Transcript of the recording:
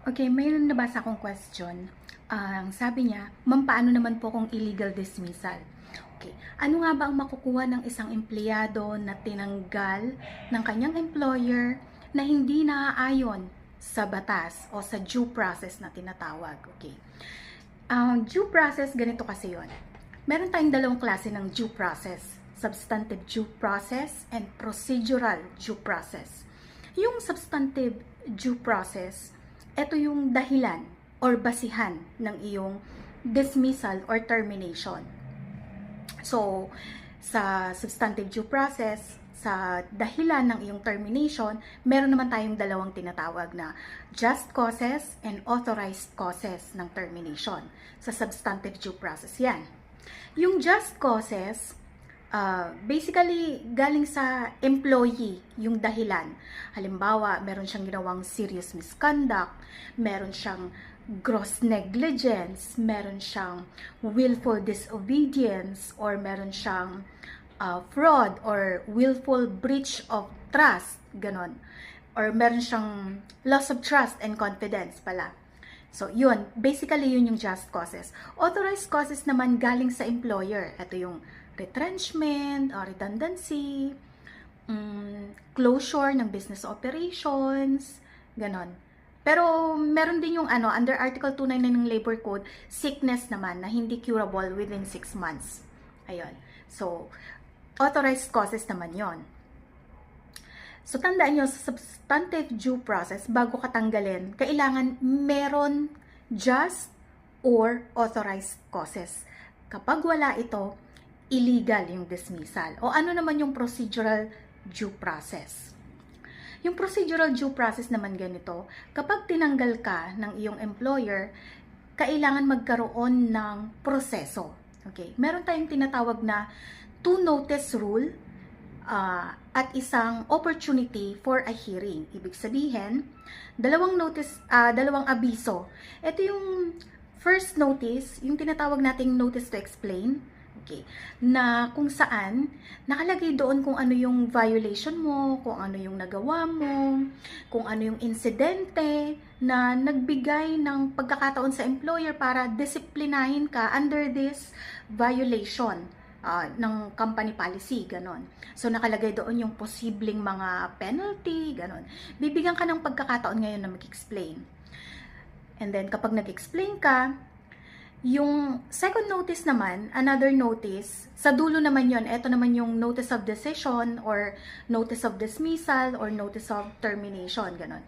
Okay, mayroon nabasa akong question. Ang sabi niya, "Ma'am, paano naman po kung illegal dismissal?" Okay, ano nga ba ang makukuha ng isang empleyado na tinanggal ng kanyang employer na hindi naaayon sa batas o sa due process na tinatawag? Okay. Ang due process, ganito kasi yon. Meron tayong dalawang klase ng due process. Substantive due process and procedural due process. Yung substantive due process, ito yung dahilan or basihan ng iyong dismissal or termination. So, sa substantive due process, sa dahilan ng iyong termination, meron naman tayong dalawang tinatawag na just causes and authorized causes ng termination. Sa substantive due process yan. Yung just causes, basically, galing sa employee yung dahilan. Halimbawa, meron siyang ginawang serious misconduct, meron siyang gross negligence, meron siyang willful disobedience, or meron siyang fraud or willful breach of trust, ganon. Or meron siyang loss of trust and confidence pala. So, yun. Basically, yun yung just causes. Authorized causes naman galing sa employer. Ito yung retrenchment, redundancy, closure ng business operations, ganon. Pero, meron din yung under Article 299 ng Labor Code, sickness naman na hindi curable within 6 months. Ayun. So, authorized causes naman yon. So, tandaan nyo, sa substantive due process, bago katanggalin, kailangan meron just or authorized causes. Kapag wala ito, illegal yung dismissal. O ano naman yung procedural due process? Yung procedural due process naman ganito, kapag tinanggal ka ng iyong employer, kailangan magkaroon ng proseso. Okay? Meron tayong tinatawag na two-notice rule, at isang opportunity for a hearing. Ibig sabihin, dalawang abiso. Ito yung first notice, yung tinatawag nating notice to explain, okay, na kung saan nakalagay doon kung ano yung violation mo, kung ano yung nagawa mo, kung ano yung insidente na nagbigay ng pagkakataon sa employer para disiplinahin ka under this violation ng company policy, ganon. So, nakalagay doon yung posibleng mga penalty, ganon. Bibigyan ka ng pagkakataon ngayon na mag-explain. And then, kapag nag-explain ka, yung second notice naman, another notice, sa dulo naman yon, ito naman yung notice of decision or notice of dismissal or notice of termination, ganon.